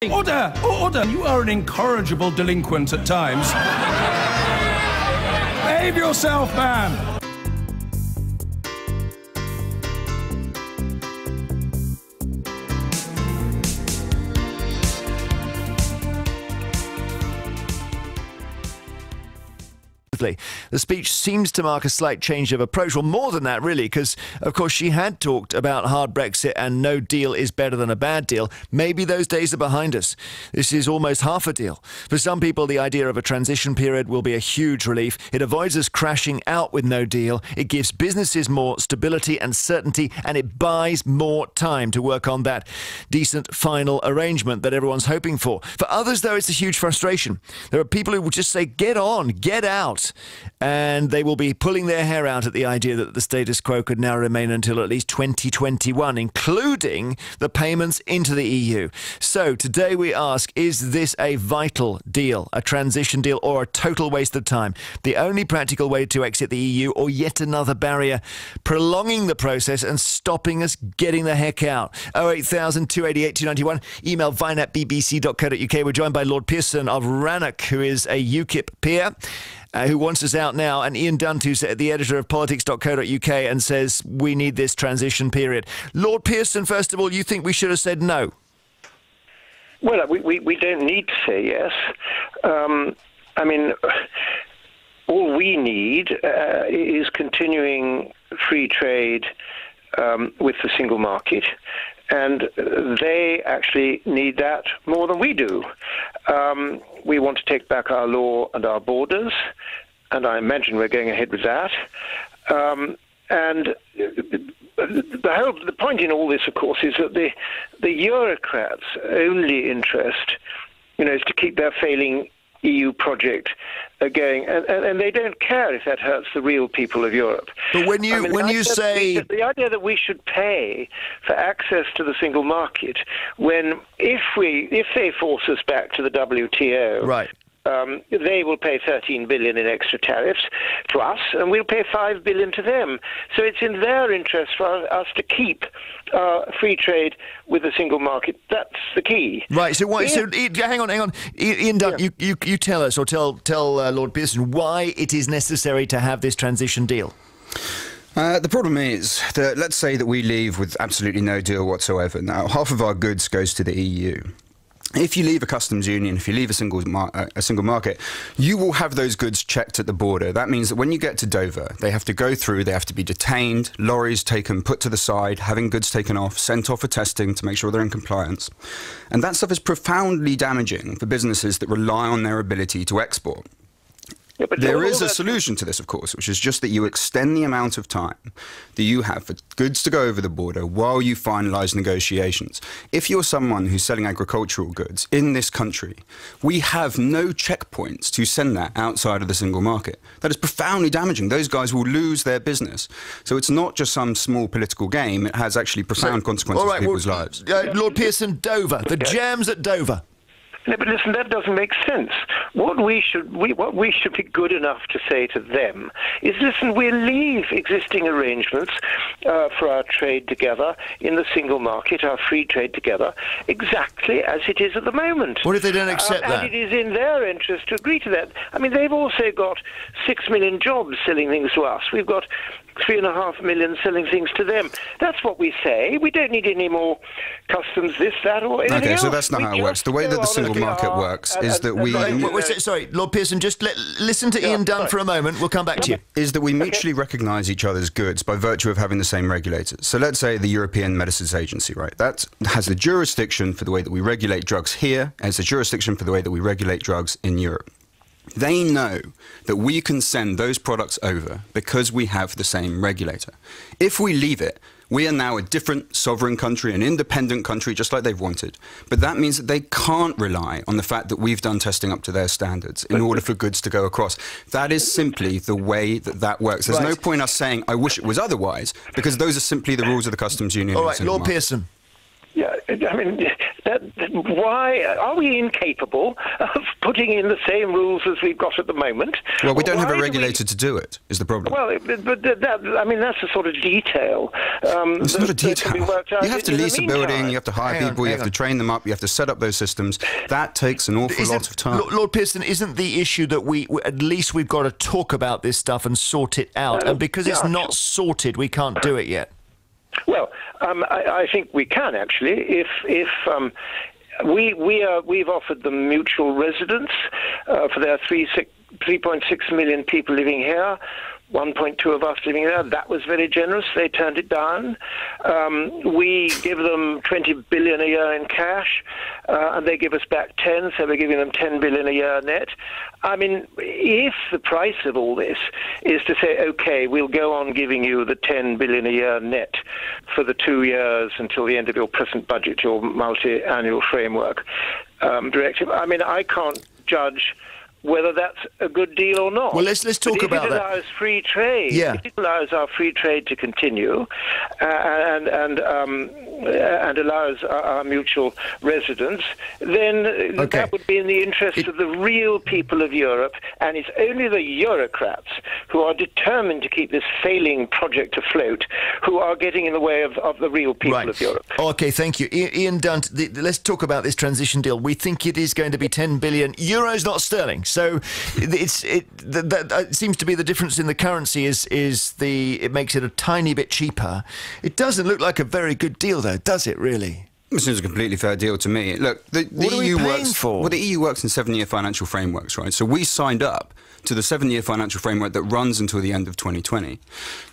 Order! Order! You are an incorrigible delinquent at times. Behave yourself, man! The speech seems to mark a slight change of approach, or more than that, really, because, of course, she had talked about hard Brexit and no deal is better than a bad deal. Maybe those days are behind us. This is almost half a deal. For some people, the idea of a transition period will be a huge relief. It avoids us crashing out with no deal. It gives businesses more stability and certainty, and it buys more time to work on that decent final arrangement that everyone's hoping for. For others, though, it's a huge frustration. There are people who will just say, get on, get out. And they will be pulling their hair out at the idea that the status quo could now remain until at least 2021, including the payments into the EU. So today we ask, is this a vital deal, a transition deal, or a total waste of time? The only practical way to exit the EU, or yet another barrier, prolonging the process and stopping us getting the heck out? 08000 288 291. Email vine@bbc.co.uk. We're joined by Lord Pearson of Rannoch, who is a UKIP peer, who wants us out now, and Ian Dunt, who's the editor of politics.co.uk, and says we need this transition period. Lord Pearson, first of all, you think we should have said no? Well, we don't need to say yes. I mean, all we need is continuing free trade with the single market, and they actually need that more than we do. We want to take back our law and our borders, and I imagine we're going ahead with that. And the point in all this, of course, is that the bureaucrats' only interest, is to keep their failing EU project going, and they don't care if that hurts the real people of Europe. But when you say the idea that we should pay for access to the single market, when if they force us back to the WTO, right, they will pay 13 billion in extra tariffs to us, and we'll pay 5 billion to them. So it's in their interest for us to keep free trade with the single market. That's the key. Right. So why? So hang on. Ian Dunt, you tell us, or tell Lord Pearson why it is necessary to have this transition deal. The problem is that, let's say that we leave with absolutely no deal whatsoever. Now, half of our goods goes to the EU. If you leave a customs union, if you leave a single market, you will have those goods checked at the border. That means that when you get to Dover, they have to go through, they have to be detained, lorries taken, put to the side, having goods taken off, sent off for testing to make sure they're in compliance. And that stuff is profoundly damaging for businesses that rely on their ability to export. Yeah, but there is a solution to this, of course, which is just that you extend the amount of time that you have for goods to go over the border while you finalise negotiations. If you're someone who's selling agricultural goods in this country, we have no checkpoints to send that outside of the single market. That is profoundly damaging. Those guys will lose their business. So it's not just some small political game. It has actually profound consequences for people's lives. Lord Pearson, Dover, the jams at Dover. No, but listen, that doesn't make sense. What we should be good enough to say to them is, listen, we'll leave existing arrangements for our trade together in the single market, our free trade together, exactly as it is at the moment. What if they don't accept that? And it is in their interest to agree to that. I mean, they've also got 6 million jobs selling things to us. We've got 3.5 million selling things to them. That's what we say. We don't need any more customs, this, that, or anything else. So that's not how it works. The way that the single market works is that we... Sorry, Lord Pearson, just listen to Ian Dunt for a moment. We'll come back to you. Is that we mutually recognise each other's goods by virtue of having the same regulators. So let's say the European Medicines Agency, right? That has the jurisdiction for the way that we regulate drugs here, and it's a jurisdiction for the way that we regulate drugs in Europe. They know that we can send those products over because we have the same regulator. If we leave it, we are now a different sovereign country, an independent country, just like they've wanted. But that means that they can't rely on the fact that we've done testing up to their standards in order for goods to go across. That is simply the way that works. There's no point us saying, I wish it was otherwise, because those are simply the rules of the customs union. All right, Lord Pearson. Yeah, I mean, Why are we incapable of putting in the same rules as we've got at the moment? Well, we don't have a regulator to do it, is the problem. Well, but I mean, that's the sort of detail. It's not a detail. You have to lease a building, you have to hire people, you have to train them up, you have to set up those systems. That takes an awful lot of time. Lord Pearson, isn't the issue that at least we've got to talk about this stuff and sort it out? And because it's not sorted, we can't do it yet. Well, I think we can actually. If we've offered them mutual residence for their 3.6 million people living here. 1.2 of us living there. That was very generous. They turned it down. We give them 20 billion a year in cash, and they give us back 10, so we're giving them 10 billion a year net. I mean, if the price of all this is to say, okay, we'll go on giving you the 10 billion a year net for the 2 years until the end of your present budget, your multi-annual framework directive, I mean, I can't judge whether that's a good deal or not. Well, let's talk about that. If it allows free trade, if it allows our free trade to continue, and allows our mutual residence, then that would be in the interest of the real people of Europe, and it's only the Eurocrats who are determined to keep this failing project afloat who are getting in the way of the real people of Europe. Okay, thank you. Ian Dunt, let's talk about this transition deal. We think it is going to be 10 billion euros, not sterling. So it seems to be the difference in the currency it makes it a tiny bit cheaper. It doesn't look like a very good deal, though, does it really? This is a completely fair deal to me. Look, the EU works for? Well, the EU works in 7-year financial frameworks, right? So we signed up to the 7-year financial framework that runs until the end of 2020.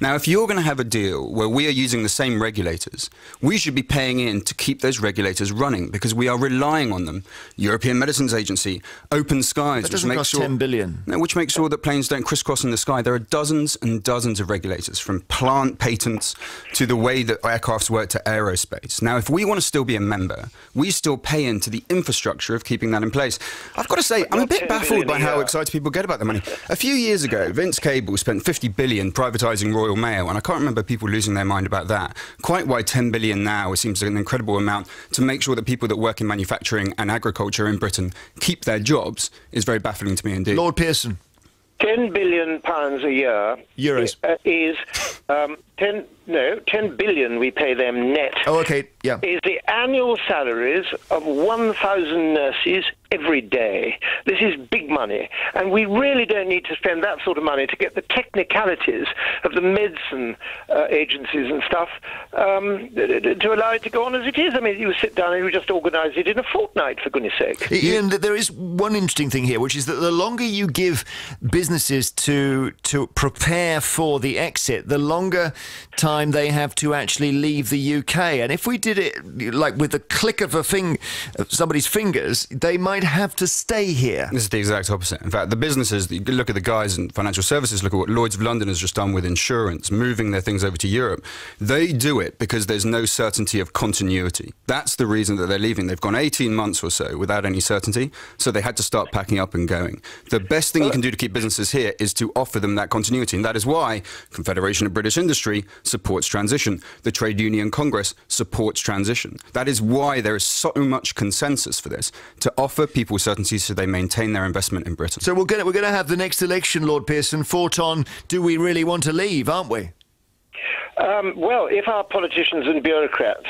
Now, if you're going to have a deal where we are using the same regulators, we should be paying in to keep those regulators running because we are relying on them. European Medicines Agency, Open Skies, that doesn't cost 10 billion. Which makes sure that planes don't crisscross in the sky. There are dozens and dozens of regulators, from plant patents to the way that aircrafts work to aerospace. Now, if we want to still be a member, we still pay into the infrastructure of keeping that in place. I've got to say, I'm a bit baffled by how excited people get about the money. A few years ago, Vince Cable spent 50 billion privatising Royal Mail, and I can't remember people losing their mind about that. Quite why 10 billion now seems an incredible amount to make sure that people that work in manufacturing and agriculture in Britain keep their jobs is very baffling to me indeed. Lord Pearson. £10 billion a year euros is 10 billion we pay them net. Oh, okay, yeah. Is the annual salaries of 1,000 nurses every day. This is big money, and we really don't need to spend that sort of money to get the technicalities of the medicine agencies and stuff to allow it to go on as it is. I mean, you sit down and you just organise it in a fortnight, for goodness sake. Ian, there is one interesting thing here, which is that the longer you give businesses to prepare for the exit, the longer time they have to actually leave the UK. And if we did it like with the click of somebody's fingers, they might have to stay here. This is the exact opposite. In fact, the businesses, you look at the guys in financial services, look at what Lloyds of London has just done with insurance, moving their things over to Europe. They do it because there's no certainty of continuity. That's the reason that they're leaving. They've gone 18 months or so without any certainty, so they had to start packing up and going. The best thing you can do to keep businesses here is to offer them that continuity, and that is why Confederation of British Industry supports transition. The Trade Union Congress supports transition. That is why there is so much consensus for this, to offer people certainty so they maintain their investment in Britain. So we're going to have the next election, Lord Pearson, fought on, do we really want to leave, aren't we? Well, if our politicians and bureaucrats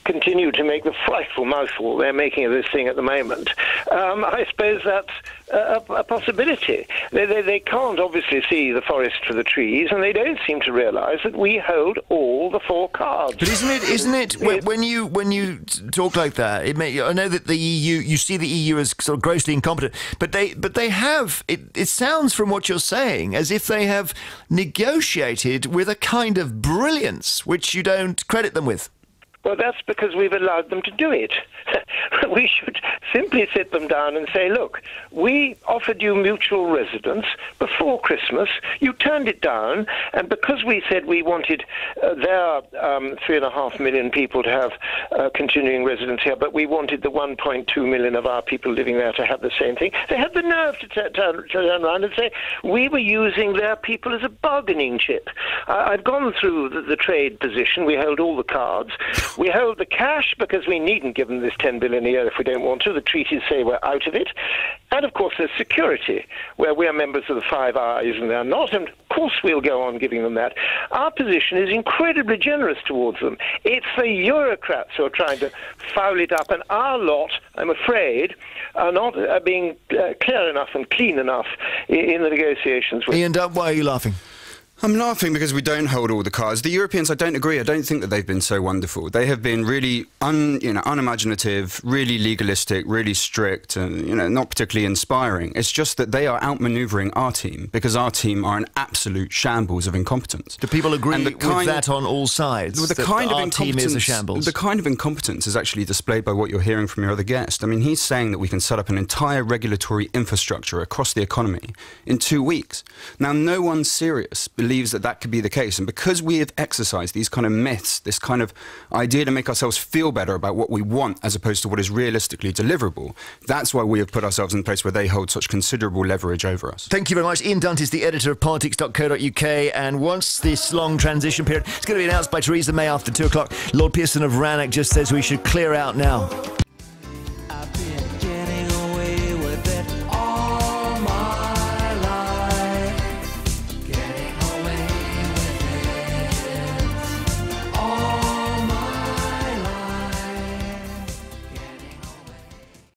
continue to make the frightful mouthful they're making of this thing at the moment, I suppose that's a possibility. They can't obviously see the forest for the trees, and they don't seem to realise that we hold all the four cards. But isn't it when you talk like that, I know that the EU, you see the EU as sort of grossly incompetent, but they have, it sounds from what you're saying as if they have negotiated with a kind of brilliance which you don't credit them with. Well, that's because we've allowed them to do it. We should simply sit them down and say, look, we offered you mutual residence before Christmas. You turned it down, and because we said we wanted their 3.5 million people to have continuing residence here, but we wanted the 1.2 million of our people living there to have the same thing, they had the nerve to turn around and say we were using their people as a bargaining chip. I've gone through the trade position. We held all the cards. We hold the cash because we needn't give them this 10 billion a year if we don't want to. The treaties say we're out of it. And of course there's security, where we are members of the Five Eyes and they're not, and of course we'll go on giving them that. Our position is incredibly generous towards them. It's the Eurocrats who are trying to foul it up, and our lot, I'm afraid, are not being clear enough and clean enough in the negotiations. Ian Dunt, why are you laughing? I'm laughing because we don't hold all the cards. The Europeans, I don't agree. I don't think that they've been so wonderful. They have been really unimaginative, really legalistic, really strict, and not particularly inspiring. It's just that they are outmanoeuvring our team because our team are an absolute shambles of incompetence. Do people agree with that on all sides? Well, our team is a shambles. The kind of incompetence is actually displayed by what you're hearing from your other guest. I mean, he's saying that we can set up an entire regulatory infrastructure across the economy in 2 weeks. Now, no one serious believes that could be the case, and because we have exercised these kind of myths, this kind of idea to make ourselves feel better about what we want as opposed to what is realistically deliverable, that's why we have put ourselves in a place where they hold such considerable leverage over us. Thank you very much. Ian Dunt is the editor of politics.co.uk, and once this long transition period is going to be announced by Theresa May after 2 o'clock, Lord Pearson of Rannoch just says we should clear out now.